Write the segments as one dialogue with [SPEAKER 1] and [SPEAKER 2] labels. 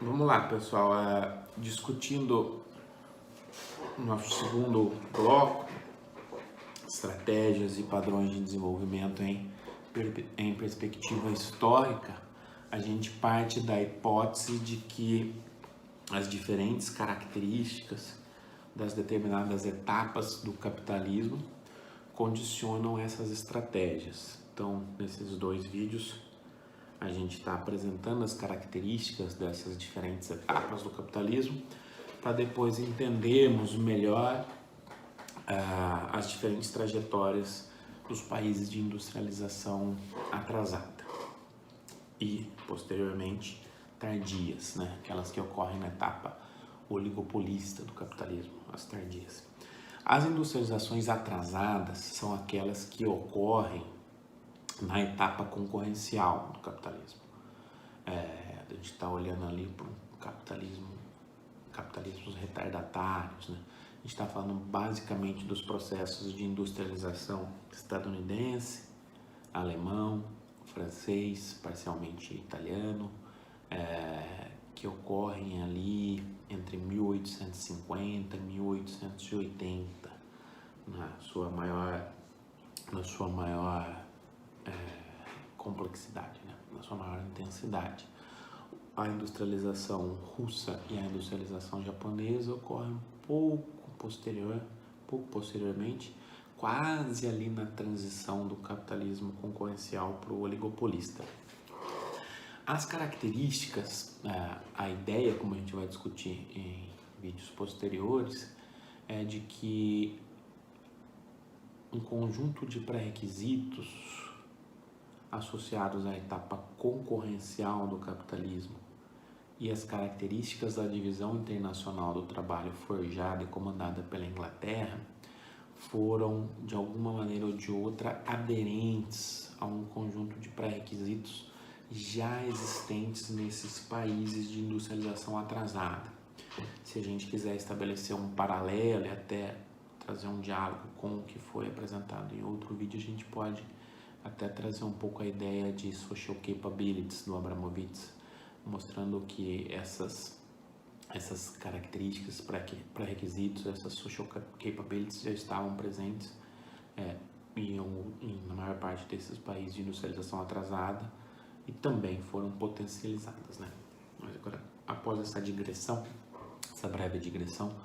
[SPEAKER 1] Vamos lá, pessoal. Discutindo o nosso segundo bloco, estratégias e padrões de desenvolvimento em perspectiva histórica, a gente parte da hipótese de que as diferentes características das determinadas etapas do capitalismo condicionam essas estratégias. Então, nesses dois vídeos, a gente está apresentando as características dessas diferentes etapas do capitalismo para depois entendermos melhor as diferentes trajetórias dos países de industrialização atrasada e, posteriormente, tardias, né? Aquelas que ocorrem na etapa oligopolista do capitalismo, as tardias. As industrializações atrasadas são aquelas que ocorrem na etapa concorrencial do capitalismo. A gente está olhando ali para o capitalismos retardatários, né? A gente está falando basicamente dos processos de industrialização estadunidense, alemão, francês, parcialmente italiano, que ocorrem ali entre 1850 e 1880, na sua maior complexidade, né? Na sua maior intensidade. A industrialização russa e a industrialização japonesa ocorrem pouco posteriormente, quase ali na transição do capitalismo concorrencial para o oligopolista. As características, a ideia, como a gente vai discutir em vídeos posteriores, é de que um conjunto de pré-requisitos associados à etapa concorrencial do capitalismo e as características da divisão internacional do trabalho forjada e comandada pela Inglaterra foram, de alguma maneira ou de outra, aderentes a um conjunto de pré-requisitos já existentes nesses países de industrialização atrasada. Se a gente quiser estabelecer um paralelo e até trazer um diálogo com o que foi apresentado em outro vídeo, a gente pode até trazer um pouco a ideia de social capabilities do Abramovich, mostrando que essas características, pré-requisitos, essas social capabilities já estavam presentes na maior parte desses países de industrialização atrasada e também foram potencializadas, né? Mas agora, após essa breve digressão,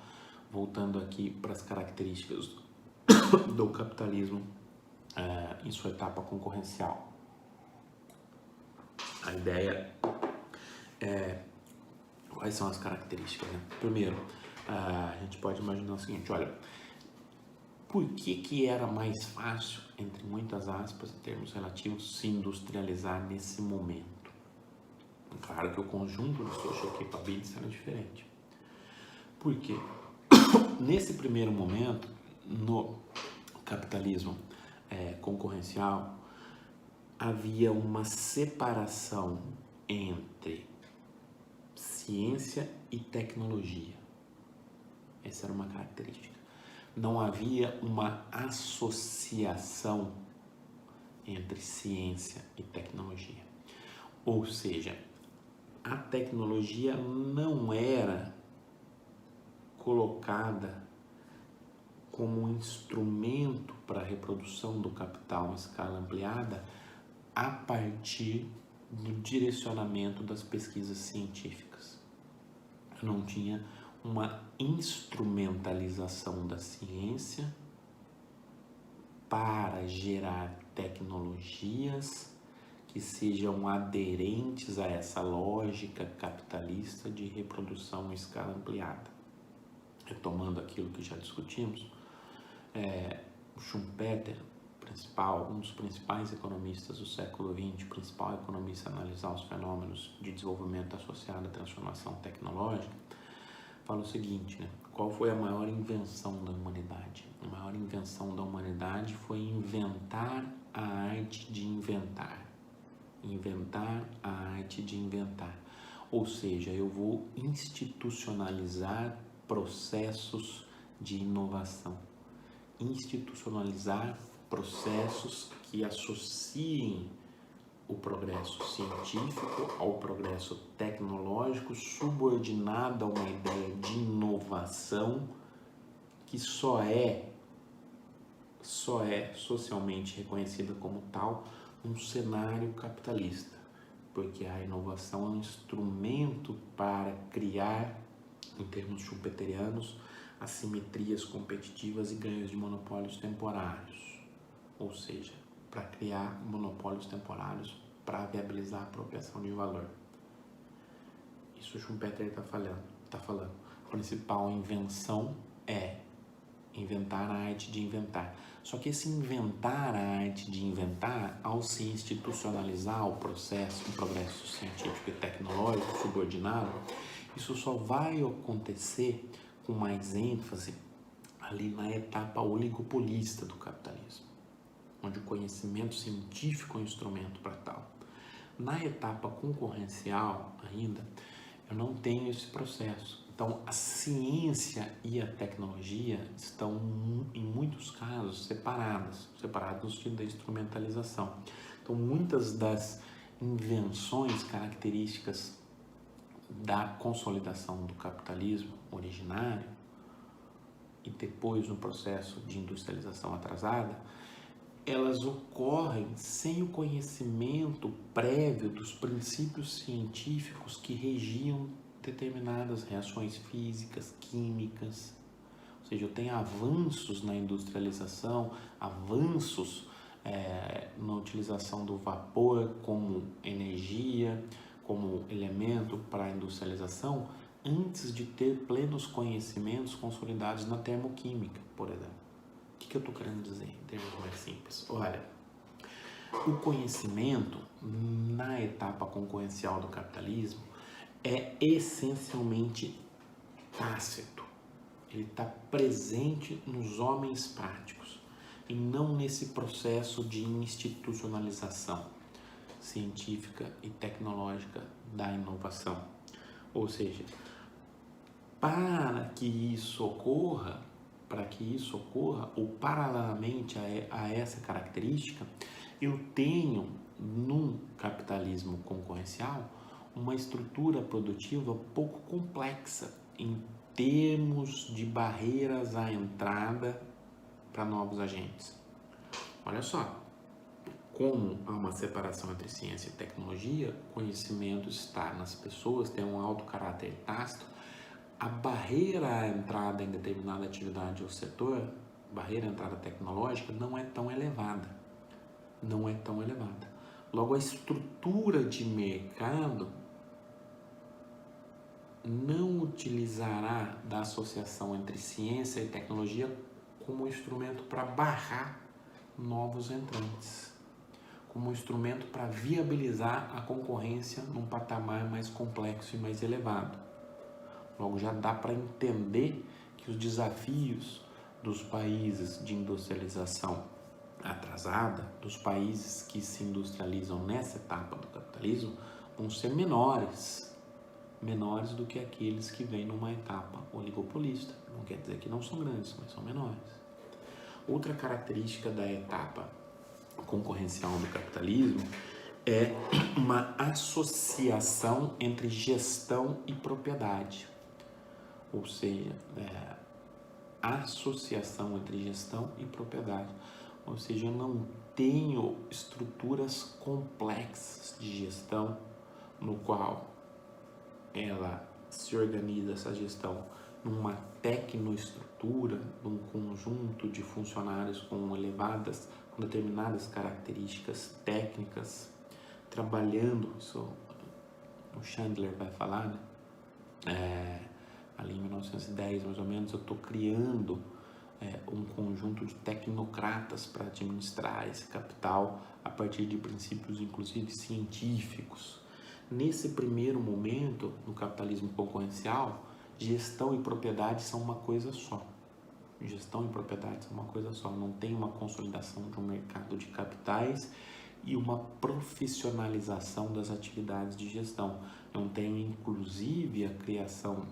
[SPEAKER 1] voltando aqui para as características do capitalismo em sua etapa concorrencial. A ideia quais são as características, né? Primeiro, a gente pode imaginar o seguinte, olha, por que era mais fácil, entre muitas aspas, em termos relativos, se industrializar nesse momento? Claro que o conjunto de social capabilities era diferente. Por quê? Nesse primeiro momento, no capitalismo concorrencial, havia uma separação entre ciência e tecnologia. Essa era uma característica. Não havia uma associação entre ciência e tecnologia. Ou seja, a tecnologia não era colocada como um instrumento para a reprodução do capital em escala ampliada a partir do direcionamento das pesquisas científicas. Não tinha uma instrumentalização da ciência para gerar tecnologias que sejam aderentes a essa lógica capitalista de reprodução em escala ampliada. Retomando aquilo que já discutimos, Schumpeter, um dos principais economistas do século XX, o principal economista a analisar os fenômenos de desenvolvimento associado à transformação tecnológica, fala o seguinte, né? Qual foi a maior invenção da humanidade? A maior invenção da humanidade foi inventar a arte de inventar. Inventar a arte de inventar. Ou seja, eu vou institucionalizar processos de inovação. Institucionalizar processos que associem o progresso científico ao progresso tecnológico, subordinada a uma ideia de inovação que só é socialmente reconhecida como tal num cenário capitalista, porque a inovação é um instrumento para criar, em termos schumpeterianos, assimetrias competitivas e ganhos de monopólios temporários, ou seja, para criar monopólios temporários para viabilizar a apropriação de valor. Isso o Schumpeter está falando. A principal invenção é inventar a arte de inventar. Só que esse inventar a arte de inventar, ao se institucionalizar o processo, o progresso científico e tecnológico subordinado, isso só vai acontecer com mais ênfase ali na etapa oligopolista do capitalismo, onde o conhecimento científico é um instrumento para tal. Na etapa concorrencial ainda, eu não tenho esse processo. Então, a ciência e a tecnologia estão, em muitos casos, separados no sentido da instrumentalização. Então, muitas das invenções características da consolidação do capitalismo originário e depois no processo de industrialização atrasada, elas ocorrem sem o conhecimento prévio dos princípios científicos que regiam determinadas reações físicas, químicas. Ou seja, eu tenho avanços na industrialização, avanços na utilização do vapor como energia, como elemento para a industrialização, antes de ter plenos conhecimentos consolidados na termoquímica, por exemplo. O que eu estou querendo dizer em termos mais simples? Olha, o conhecimento na etapa concorrencial do capitalismo é essencialmente tácito. Ele está presente nos homens práticos e não nesse processo de institucionalização científica e tecnológica da inovação. Ou seja, para que isso ocorra, ou paralelamente a essa característica, eu tenho num capitalismo concorrencial uma estrutura produtiva pouco complexa em termos de barreiras à entrada para novos agentes. Olha só, como há uma separação entre ciência e tecnologia, conhecimento está nas pessoas, tem um alto caráter tácito, a barreira à entrada em determinada atividade ou setor, barreira à entrada tecnológica, não é tão elevada. Logo, a estrutura de mercado não utilizará da associação entre ciência e tecnologia como instrumento para barrar novos entrantes, como instrumento para viabilizar a concorrência num patamar mais complexo e mais elevado. Logo, já dá para entender que os desafios dos países de industrialização atrasada, dos países que se industrializam nessa etapa do capitalismo, vão ser menores do que aqueles que vêm numa etapa oligopolista. Não quer dizer que não são grandes, mas são menores. Outra característica da etapa concorrencial do capitalismo é uma associação entre gestão e propriedade. Ou seja, associação entre gestão e propriedade. Ou seja, eu não tenho estruturas complexas de gestão no qual ela se organiza, essa gestão, numa tecnoestrutura, num conjunto de funcionários com determinadas características técnicas, trabalhando, isso o Chandler vai falar, né? Ali em 1910, mais ou menos, eu estou criando um conjunto de tecnocratas para administrar esse capital a partir de princípios, inclusive, científicos. Nesse primeiro momento, no capitalismo concorrencial, gestão e propriedade são uma coisa só. Não tem uma consolidação de um mercado de capitais e uma profissionalização das atividades de gestão. Não tenho, inclusive, a criação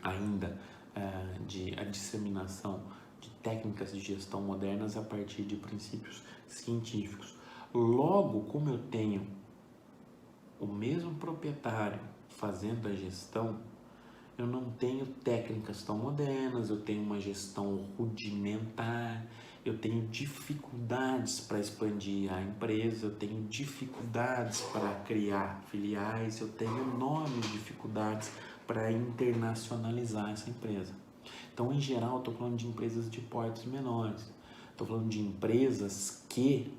[SPEAKER 1] ainda a disseminação de técnicas de gestão modernas a partir de princípios científicos. Logo, como eu tenho o mesmo proprietário fazendo a gestão, eu não tenho técnicas tão modernas, eu tenho uma gestão rudimentar, eu tenho dificuldades para expandir a empresa, eu tenho dificuldades para criar filiais, eu tenho enormes dificuldades para internacionalizar essa empresa. Então, em geral, eu estou falando de empresas de portes menores, estou falando de empresas que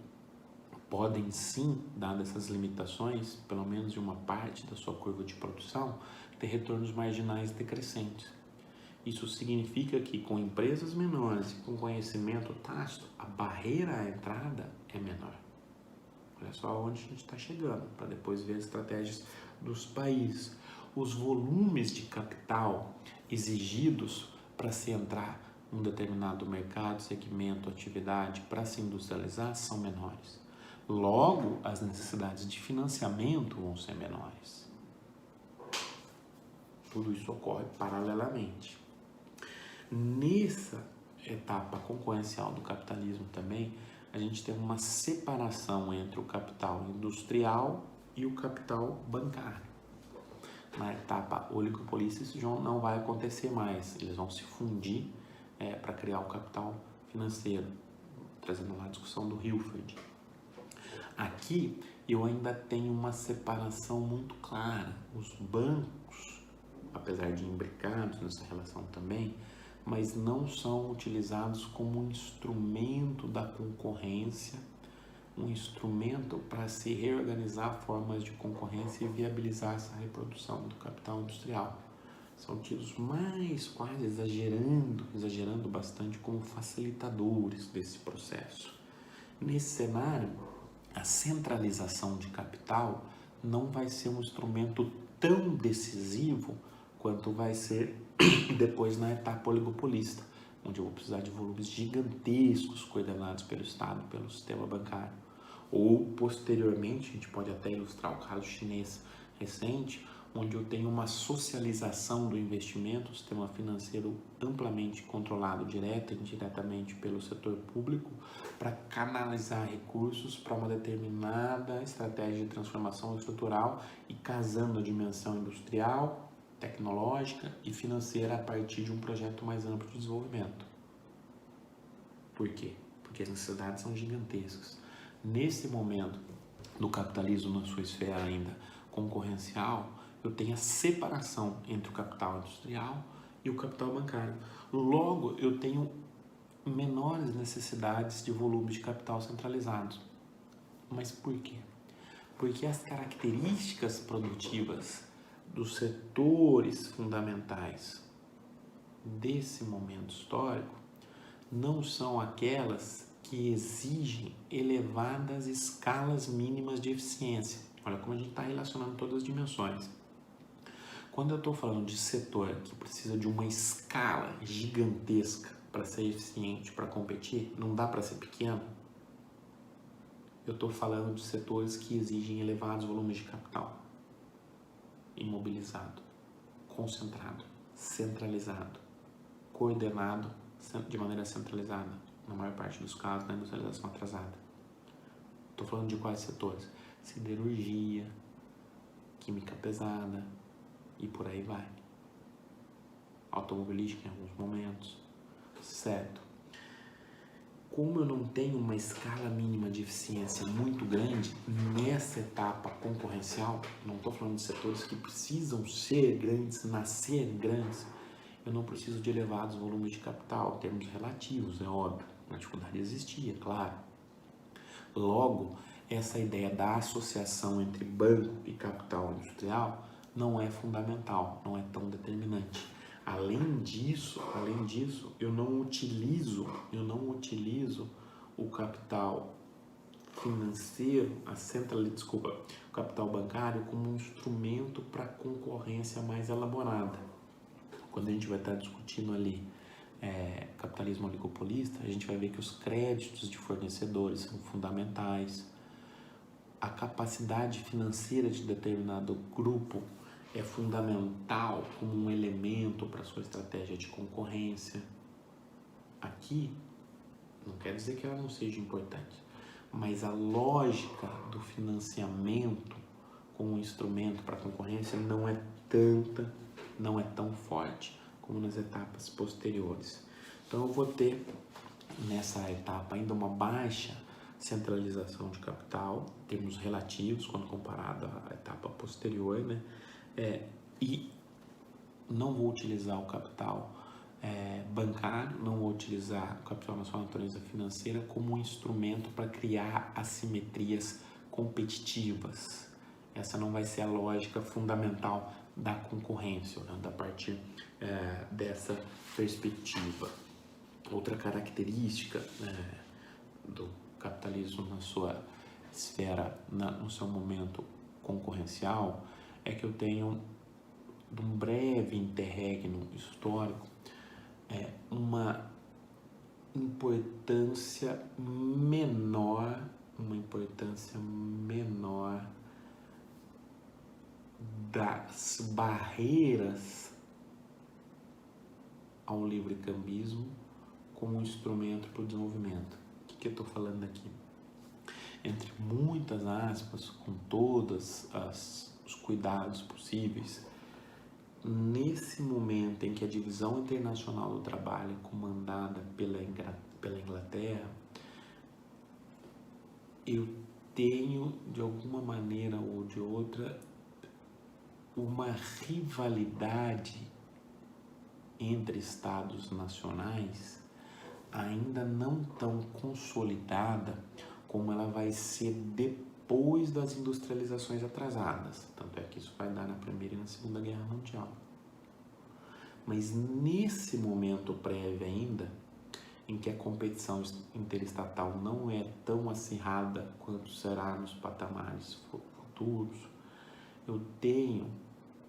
[SPEAKER 1] podem sim, dadas essas limitações, pelo menos em uma parte da sua curva de produção, ter retornos marginais decrescentes. Isso significa que com empresas menores e com conhecimento tácito, a barreira à entrada é menor. Olha só onde a gente está chegando, para depois ver as estratégias dos países. Os volumes de capital exigidos para se entrar num determinado mercado, segmento, atividade, para se industrializar, são menores. Logo, as necessidades de financiamento vão ser menores. Tudo isso ocorre paralelamente. Nessa etapa concorrencial do capitalismo também, a gente tem uma separação entre o capital industrial e o capital bancário. Na etapa oligopolista isso já não vai acontecer mais, eles vão se fundir para criar o capital financeiro, trazendo lá a discussão do Hilford. Aqui eu ainda tenho uma separação muito clara. Os bancos, apesar de imbricados nessa relação também, mas não são utilizados como um instrumento da concorrência, um instrumento para se reorganizar formas de concorrência e viabilizar essa reprodução do capital industrial. São tidos mais quase exagerando bastante como facilitadores desse processo. Nesse cenário, a centralização de capital não vai ser um instrumento tão decisivo quanto vai ser depois na etapa oligopolista, onde eu vou precisar de volumes gigantescos coordenados pelo Estado, pelo sistema bancário. Ou, posteriormente, a gente pode até ilustrar o caso chinês recente, onde eu tenho uma socialização do investimento, o sistema financeiro amplamente controlado direta e indiretamente pelo setor público, para canalizar recursos para uma determinada estratégia de transformação estrutural e casando a dimensão industrial, tecnológica e financeira a partir de um projeto mais amplo de desenvolvimento. Por quê? Porque as necessidades são gigantescas. Nesse momento do capitalismo na sua esfera ainda concorrencial, eu tenho a separação entre o capital industrial e o capital bancário. Logo, eu tenho menores necessidades de volume de capital centralizados. Mas por quê? Porque as características produtivas dos setores fundamentais desse momento histórico não são aquelas que exigem elevadas escalas mínimas de eficiência. Olha como a gente está relacionando todas as dimensões. Quando eu estou falando de setor que precisa de uma escala gigantesca para ser eficiente, para competir, não dá para ser pequeno. Eu estou falando de setores que exigem elevados volumes de capital, imobilizado, concentrado, centralizado, coordenado de maneira centralizada, na maior parte dos casos, na industrialização atrasada. Estou falando de quais setores? Siderurgia, química pesada e por aí vai. Automobilística em alguns momentos, certo? Como eu não tenho uma escala mínima de eficiência muito grande nessa etapa concorrencial, não estou falando de setores que precisam ser grandes, nascer grandes, eu não preciso de elevados volumes de capital, em termos relativos, é óbvio, a dificuldade existia, claro. Logo, essa ideia da associação entre banco e capital industrial não é fundamental, não é tão determinante. Além disso, eu não utilizo o capital financeiro, o capital bancário como um instrumento para concorrência mais elaborada. Quando a gente vai estar discutindo ali capitalismo oligopolista, a gente vai ver que os créditos de fornecedores são fundamentais, a capacidade financeira de determinado grupo é fundamental como um elemento para a sua estratégia de concorrência. Aqui, não quer dizer que ela não seja importante, mas a lógica do financiamento como um instrumento para concorrência não é tão forte como nas etapas posteriores. Então eu vou ter nessa etapa ainda uma baixa centralização de capital, em termos relativos, quando comparado à etapa posterior, né? E não vou utilizar o capital bancário, não vou utilizar o capital na sua natureza financeira como um instrumento para criar assimetrias competitivas. Essa não vai ser a lógica fundamental da concorrência, olhando a partir dessa perspectiva. Outra característica do capitalismo na sua esfera, no seu momento concorrencial, é que eu tenho, de um breve interregno histórico, uma importância menor das barreiras ao livre-cambismo como um instrumento para o desenvolvimento. O que eu estou falando aqui? Entre muitas aspas, com todos os cuidados possíveis, nesse momento em que a divisão internacional do trabalho é comandada pela Inglaterra, eu tenho, de alguma maneira ou de outra, uma rivalidade entre estados nacionais ainda não tão consolidada como ela vai ser depois das industrializações atrasadas. Tanto é que isso vai dar na Primeira e na Segunda Guerra Mundial. Mas nesse momento prévio ainda, em que a competição interestatal não é tão acirrada quanto será nos patamares futuros, eu tenho,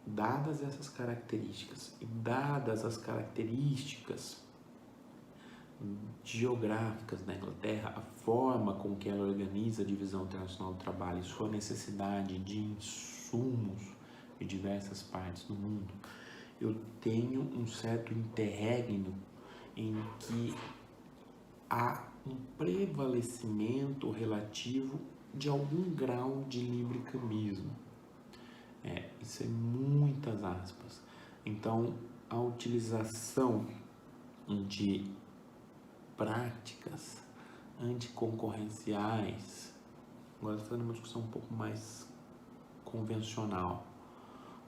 [SPEAKER 1] dadas essas características e dadas as características geográficas da Inglaterra, a forma com que ela organiza a divisão internacional do trabalho e sua necessidade de insumos de diversas partes do mundo, eu tenho um certo interregno em que há um prevalecimento relativo de algum grau de livre-cambismo. Isso é muitas aspas. Então, a utilização de práticas anticoncorrenciais, agora estou fazendo uma discussão um pouco mais convencional,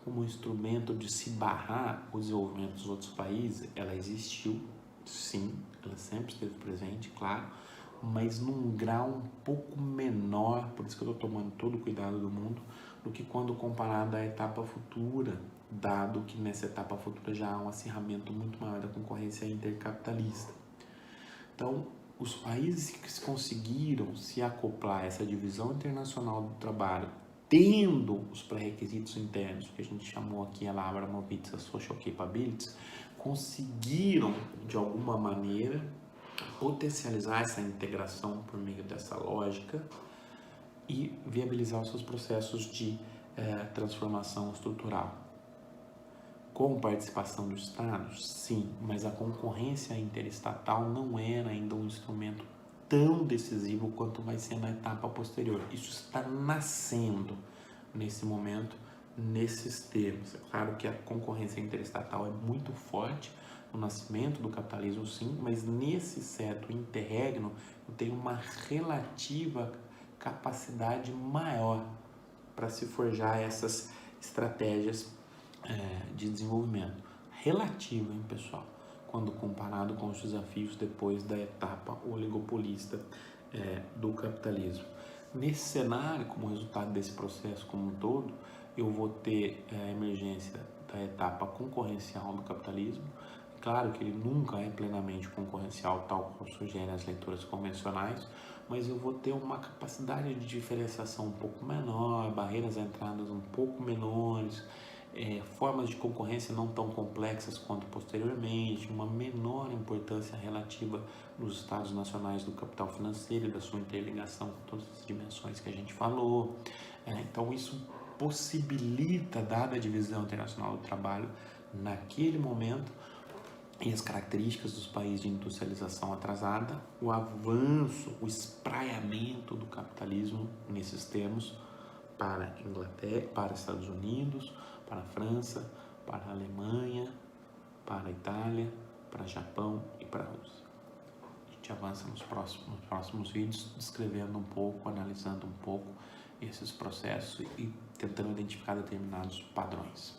[SPEAKER 1] como um instrumento de se barrar o desenvolvimento dos outros países, ela existiu, sim, ela sempre esteve presente, claro, mas num grau um pouco menor, por isso que eu estou tomando todo o cuidado do mundo, do que quando comparado à etapa futura, dado que nessa etapa futura já há um acirramento muito maior da concorrência intercapitalista. Então, os países que conseguiram se acoplar a essa divisão internacional do trabalho, tendo os pré-requisitos internos, que a gente chamou aqui a Abramovich Social Capabilities, conseguiram, de alguma maneira, potencializar essa integração por meio dessa lógica e viabilizar os seus processos de transformação estrutural. Com participação do Estado, sim, mas a concorrência interestatal não era ainda um instrumento tão decisivo quanto vai ser na etapa posterior. Isso está nascendo nesse momento, nesses termos. É claro que a concorrência interestatal é muito forte no nascimento do capitalismo, sim, mas nesse certo interregno eu tenho uma relativa capacidade maior para se forjar essas estratégias de desenvolvimento. Relativa, hein, pessoal? Quando comparado com os desafios depois da etapa oligopolista do capitalismo. Nesse cenário, como resultado desse processo como um todo, eu vou ter a emergência da etapa concorrencial do capitalismo. Claro que ele nunca é plenamente concorrencial, tal como sugerem as leituras convencionais, mas eu vou ter uma capacidade de diferenciação um pouco menor, barreiras à entrada um pouco menores, formas de concorrência não tão complexas quanto posteriormente, uma menor importância relativa nos estados nacionais do capital financeiro e da sua interligação com todas as dimensões que a gente falou. Então isso possibilita, dada a divisão internacional do trabalho naquele momento e as características dos países de industrialização atrasada, o avanço, o espraiamento do capitalismo nesses termos para Inglaterra, para Estados Unidos, para a França, para a Alemanha, para a Itália, para Japão e para a Rússia. A gente avança nos próximos vídeos, descrevendo um pouco, analisando um pouco esses processos e tentando identificar determinados padrões.